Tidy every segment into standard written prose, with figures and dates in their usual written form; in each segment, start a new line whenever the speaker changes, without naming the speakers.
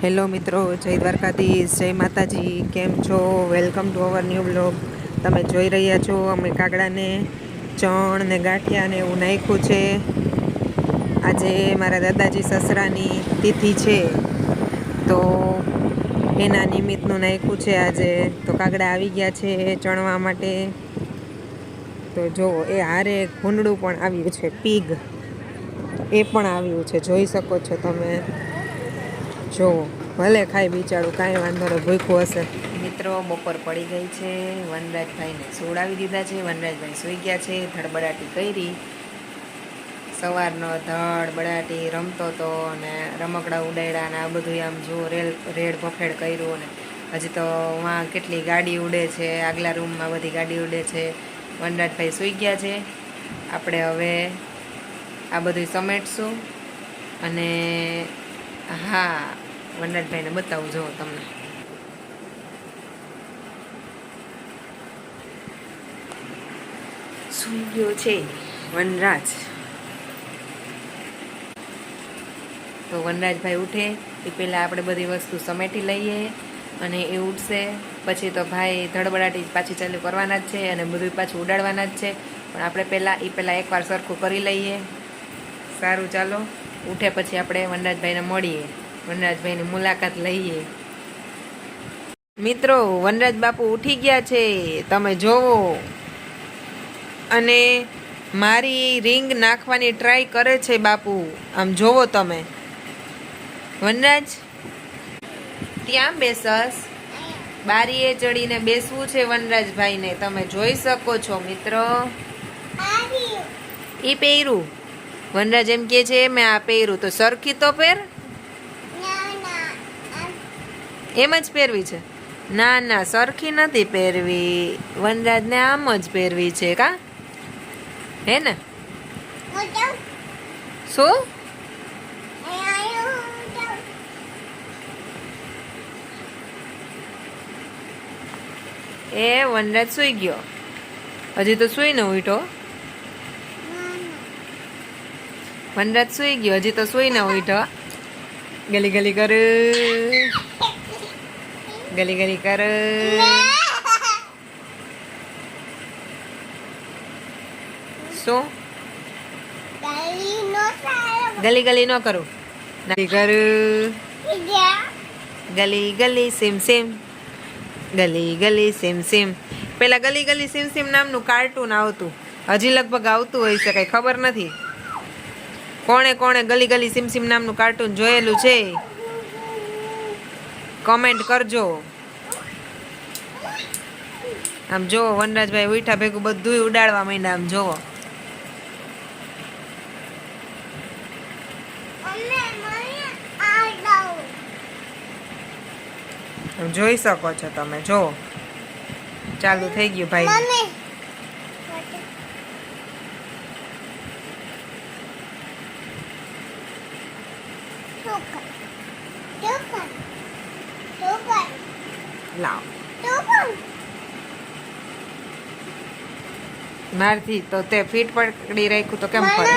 Hello મિત્રો, જય દ્વારકાધીશ, જય માતાજી. કેમ છો? Welcome to our new blog. તમે જોઈ રહ્યા છો અમે કાગડાને ચણ ને ગાંઠિયા ને એવું નાખ્યું છે. આજે મારા દાદાજી સસરાની તિથિ છે તો એના નિમિત્તનું નાખ્યું છે આજે. તો કાગડા આવી ગયા છે ચણવા માટે. તો જો એ હારે ભૂંડળું પણ આવ્યું છે, પીગ એ પણ આવ્યું છે, જોઈ શકો છો તમે. જો ભલે ખાઈ બિચારું, કાંઈ વાંધો નહીં, ભૂખ્યું હશે. મિત્રો, બપોર પડી ગઈ છે. વનરાજભાઈને સુવડાવી દીધા છે. વનરાજભાઈ સૂઈ ગયા છે. ધડબડાટી કરી સવારનો, ધડબડાટી રમતો હતો અને રમકડા ઉડાડ્યા અને આ બધું આમ જો રેડ ભફેડ કર્યું. અને હજી તો વાં કેટલી ગાડી ઉડે છે, આગલા રૂમમાં બધી ગાડી ઉડે છે. વનરાજભાઈ સૂઈ ગયા છે. આપણે હવે આ બધું સમેટશું અને હા, વનરાજભાઈને બતાવું જો તમને. સૂઈ ગયો છે વનરાજ. તો વનરાજભાઈ ઉઠે એ પહેલાં આપણે બધી વસ્તુ સમેટી લઈએ અને એ ઉઠશે પછી તો ભાઈ ધડબડાટી પાછી ચાલુ કરવાના જ છે અને બધું પાછું ઉડાડવાના જ છે. પણ આપણે પહેલાં એકવાર સરખું કરી લઈએ. સારું, ચાલો. ઉઠે પછી આપણે વનરાજભાઈને મળીએ, વનરાજભાઈની મુલાકાત લઈએ. મિત્રો, વનરાજ બાપુ ઉઠી ગયા છે, તમે જોવો. અને મારી રિંગ નાખવાની ટ્રાય કરે છે બાપુ, આમ જોવો તમે. વનરાજ, ત્યાં બેસસ, બારીએ ચડીને બેસવું છે વનરાજભાઈને, તમે જોઈ શકો છો મિત્રો. ઈ પહેર્યું. વનરાજ એમ કે છે મેં આ પહેર્યું, તો સરખી તો પહેર. એમ જ પહેરવી છે? ના ના, સરખી નથી પહેરવી. વનરાજને આમ જ પહેરવી છે, કા? હે ને? શું? એ વનરાજ સૂઈ ગયો. હજી તો સૂઈને ઉઠો. વનરાજ સૂઈ ગયો, હજી તો સૂઈને ઉઠો. ગલી ગલી કર, ગલી ગલી કર. શું? ગલી ગલી ન કરું. ગલી કર, ગલી ગલી સીમ સીમ, ગલી ગલી સીમ સીમ. પેલા ગલી ગલી સીમ સીમ નામનું કાર્ટૂન આવતું, હજી લગભગ આવતું હોય છે, કઈ ખબર નથી. કોણે કોણે ગલી ગલી સીમ સીમ નામનું કાર્ટૂન જોયેલું છે? કમેન્ટ કરજો. આમ જોવો, વનરાજભાઈ ઉઠા ભેગું બધું ઉડાડવા માંડ્યા. આમ જોવો. જોઈ શકો છો તમે, જો ચાલુ થઈ ગયું ભાઈ. લાવ મારથી તો તે ફીટ પકડી રાખ્યું તો કેમ પડે?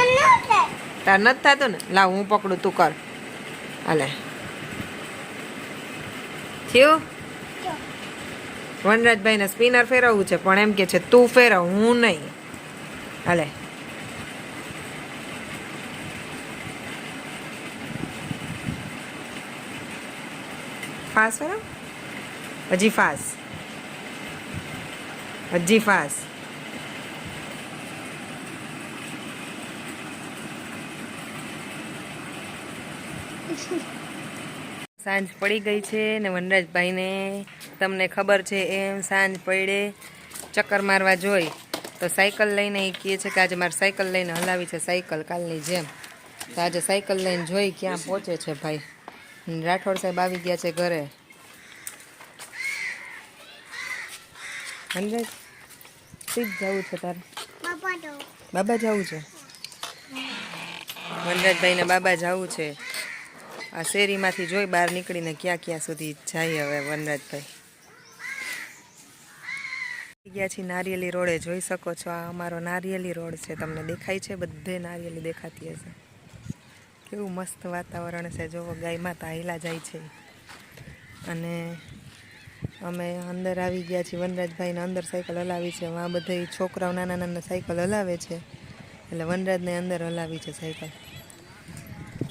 તાર નથી થતું ને? લાવ હું પકડું, તું કર. હાલે, થયું? વનરાજભાઈને સ્પિનર ફેરવવું છે પણ એમ કે છે તું ફેરવ, હું નહીં. હાલે, ફાસ ફેરવ. હજી ફાસ, હજી ફાસ. સાંજ પડી ગઈ છે ને વનરાજભાઈને તમને ખબર છે એમ સાંજ પડે ચક્કર મારવા જોઈ તો સાયકલ લઈને એ કહે છે કે આજે મારે સાયકલ લઈને હલાવી છે, સાયકલ કાલની જેમ. તો આજે સાયકલ લઈને જોઈ ક્યાં પહોંચે છે ભાઈ. રાઠોડ સાહેબ આવી ગયા છે ઘરે. વનરાજ, સીધ જવું છે તારે? બાબા જવું છે? વનરાજભાઈને બાબા જવું છે. આ શેરીમાંથી જોઈ બહાર નીકળીને ક્યાં ક્યાં સુધી જાય હવે વનરાજભાઈ. ગયા છીએ નારિયેલી રોડે, જોઈ શકો છો. આ અમારો નારિયેલી રોડ છે, તમને દેખાય છે? બધે નારિયેલી દેખાતી હશે. કેવું મસ્ત વાતાવરણ છે, જોવો. ગાય માતા હાઈલા જાય છે. અને અમે અંદર આવી ગયા છીએ. વનરાજભાઈને અંદર સાયકલ હલાવી છે. આ બધા છોકરાઓ નાના નાના સાયકલ હલાવે છે, એટલે વનરાજને અંદર હલાવી છે સાયકલ.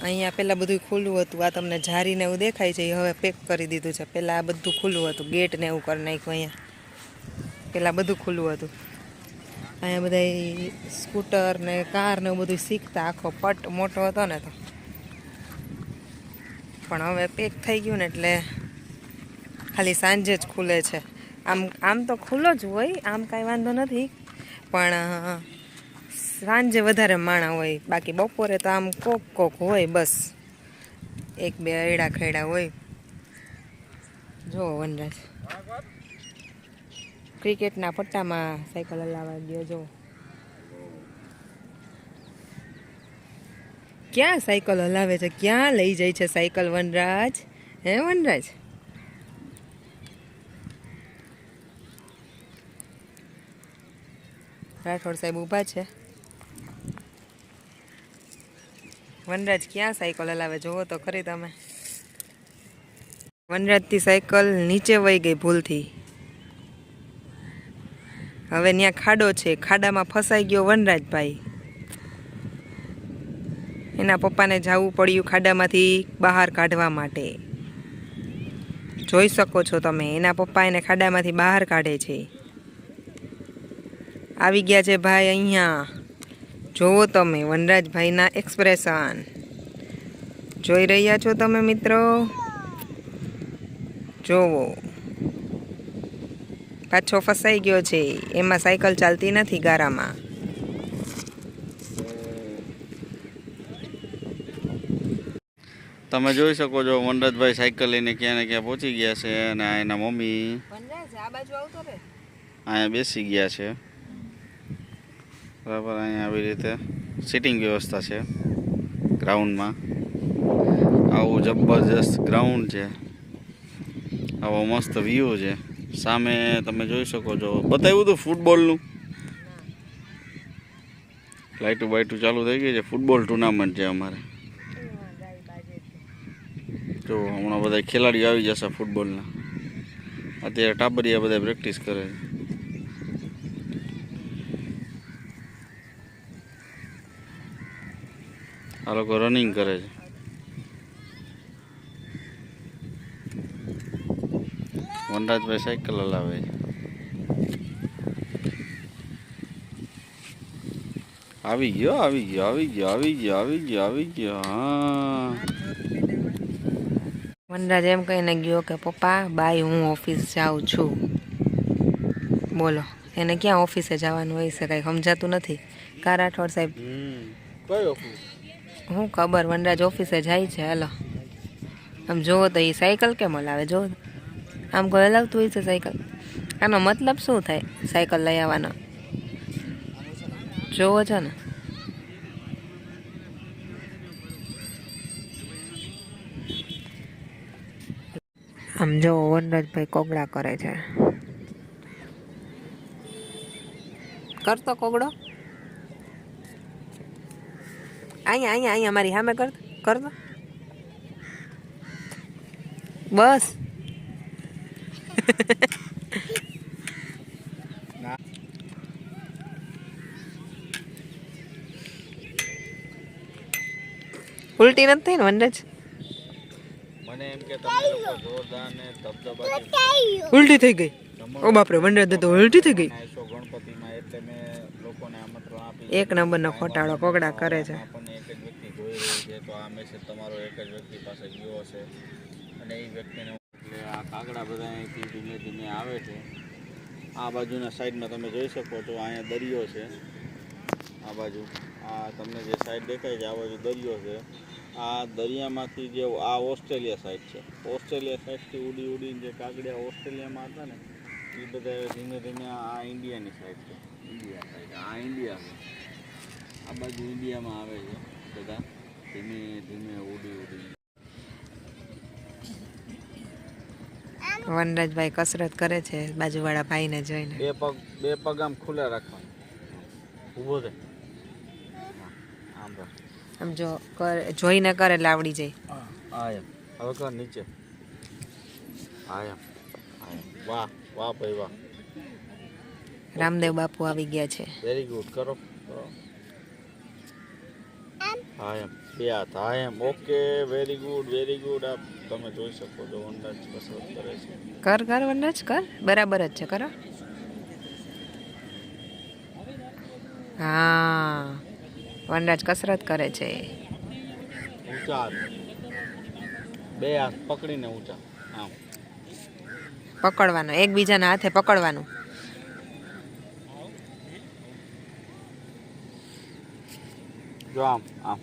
અહીંયા પહેલાં બધું ખુલ્લું હતું. આ તમને જારીને એવું દેખાય છે, એ હવે પેક કરી દીધું છે. પહેલાં આ બધું ખુલ્લું હતું, ગેટ ને એવું કરી નાખ્યું. અહીંયા પહેલાં બધું ખુલ્લું હતું. અહીંયા બધા સ્કૂટર ને કાર ને એવું બધું શીખતા. આખો પટ મોટો હતો ને તો, પણ હવે પેક થઈ ગયું ને એટલે ખાલી સાંજે જ ખુલે છે. આમ તો ખુલ્લો જ હોય, આમ કાંઈ વાંધો નથી, પણ સાંજે વધારે માણા હોય. બાકી બપોરે તો આમ કોક હોય, બસ એક બે એડા ખેડા હોય. જો વનરાજ ક્રિકેટના પટ્ટામાં સાયકલ હલાવવા ગયો. જો ક્યાં સાયકલ હલાવે છે, ક્યાં લઈ જાય છે સાયકલ વનરાજ? હે વનરાજ? રાઠોડ સાહેબ ઊભા છે. વનરાજ ક્યાં સાયકલ હલાવે જોવો તો ખરી તમે. વનરાજથી સાયકલ નીચે વહી ગઈ ભૂલથી. હવે ત્યાં ખાડો છે, ખાડામાં ફસાઈ ગયો વનરાજભાઈ. એના પપ્પાને જવું પડ્યું ખાડામાંથી બહાર કાઢવા માટે. જોઈ શકો છો તમે, એના પપ્પા એને ખાડામાંથી બહાર કાઢે છે. આવી ગયા છે ભાઈ અહીંયા. જોવો તમે વનરાજભાઈના એક્સપ્રેશન જોઈ રહ્યા છો તમે મિત્રો. જોવો પાછો ફસાઈ ગયો છે. એમાં સાયકલ ચાલતી નથી ગારામાં.
તમે જોઈ શકો છો વનરાજભાઈ સાયકલ લઈને ક્યાં ને ક્યાં પહોંચી ગયા છે, અને એના મમ્મી
આ બાજુ આવતો રે
અહીંયા બેસી ગયા છે. બરાબર, અહીંયા આવી રીતે સિટિંગ વ્યવસ્થા છે ગ્રાઉન્ડમાં. આવું જબરજસ્ત ગ્રાઉન્ડ છે, આવો મસ્ત વ્યૂ છે. સામે તમે જોઈ શકો છો, બતાવ્યું હતું ફૂટબોલનું. લાઇટું બાઇટું ચાલુ થઈ ગઈ છે. ફૂટબોલ ટુર્નામેન્ટ છે અમારે. જો હમણાં બધા ખેલાડીઓ આવી જશે ફૂટબોલના. અત્યારે ટાબરિયા બધા પ્રેક્ટિસ કરે છે. આ લોકો રનિંગ કરે છે. વનરાજભાઈ સાયકલ હલાવે છે. આવી ગયો આવી ગયો આવી ગયો આવી ગયો આવી ગયો આવી ગયો. હા,
વનરાજ એમ કહીને ગયો કે પપ્પા બાય હું ઓફિસ જાઉં છું. બોલો, એને ક્યાં ઓફિસે જવાનું હોય છે, કાંઈ સમજાતું નથી. કા રાઠોડ સાહેબ? હું ખબર, વનરાજ ઓફિસે જાય છે. હાલો, આમ જોવો તો એ સાયકલ કેમ હલાવે? જોવો આમ કોઈ હલાવતું હોય છે સાયકલ? આનો મતલબ શું થાય સાયકલ લઈ આવવાનો? જોવો છો ને. આમ જો વનરાજભાઈ કોગળા કરે છે. કરતો કોગળો અહીંયા અહીંયા અહીંયા મારી સામે કરતો બસ. ઉલટી નથી થઈ ને વનરાજ?
મને એમ કે તમે લોકો જોરદાર ને ધબધબાટી
ઉલટી થઈ ગઈ. ઓ બાપરે, વનરાજ તો ઉલટી થઈ ગઈ.
ગણપતિમાં એટલે મેં લોકોને આમંત્રણ આપી.
એક નંબરનો ખોટાળો કોગળા કરે છે.
આપણને એક જ વ્યક્તિ જોઈ રહી છે, તો આ મેસેજ તમારો એક જ વ્યક્તિ પાસે ગયો હશે, અને એ વ્યક્તિને એટલે આ કાગડા બધા અહીંથી ધીમે ધીમે આવે છે. આ બાજુના સાઈડમાં તમે જોઈ શકો છો, અહીંયા દરિયો છે. આ બાજુ આ તમને જે સાઈડ દેખાય છે, આ બાજુ દરિયો છે. આ દરિયામાંથી જે આ ઓસ્ટ્રેલિયા સાઈડ છે. ઓસ્ટ્રેલિયા સાઈડથી ઉડી ઉડીને જે કાગડિયા ઓસ્ટ્રેલિયામાં હતા ને, એ બધા ધીમે ધીમે આ ઇન્ડિયાની સાઈડ છે. ઇન્ડિયા સાઈડ આ ઇન્ડિયા છે. આ બાજુ ઇન્ડિયામાં આવે છે બધા ધીમે ધીમે ઉડી ઉડી.
વનરાજભાઈ કસરત કરે છે બાજુવાળા ભાઈને જોઈને.
બે પગ આમ ખુલ્લા રાખવાના. ઊભો રહે.
આમ જોઈને કરે એટલે આવડી જાય.
હા, હવે કર નીચે. હા એમ વાહ વાહ ભાઈ વાહ
રામદેવ બાપુ આવી ગયા છે.
વેરી ગુડ કરો હા એમ બે હાથ હા એમ ઓકે વેરી ગુડ આપ તમે જોઈ શકો છો વનરાજ કસરત કરે છે.
કર કર વનરાજ કર, બરાબર જ છે, કરો. હા, વનરાજ કસરત કરે છે.
ઊંચા હાથ બે હાથ પકડીને ઊંચા આમ
પકડવાનું, એકબીજાના હાથે પકડવાનું.
જો આમ આમ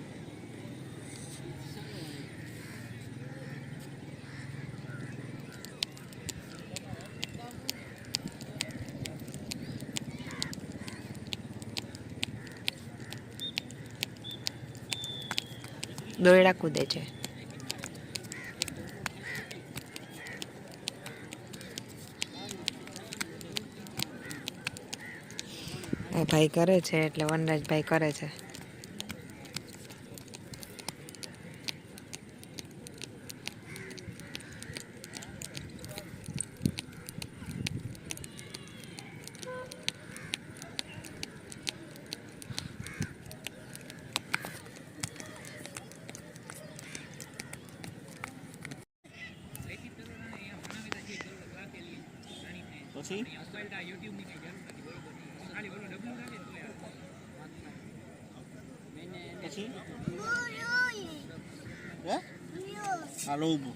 દોયડા કૂદે છે. એ ભાઈ કરે છે એટલે વનરાજભાઈ કરે છે.
પછી પછી હે હાલો ઊભું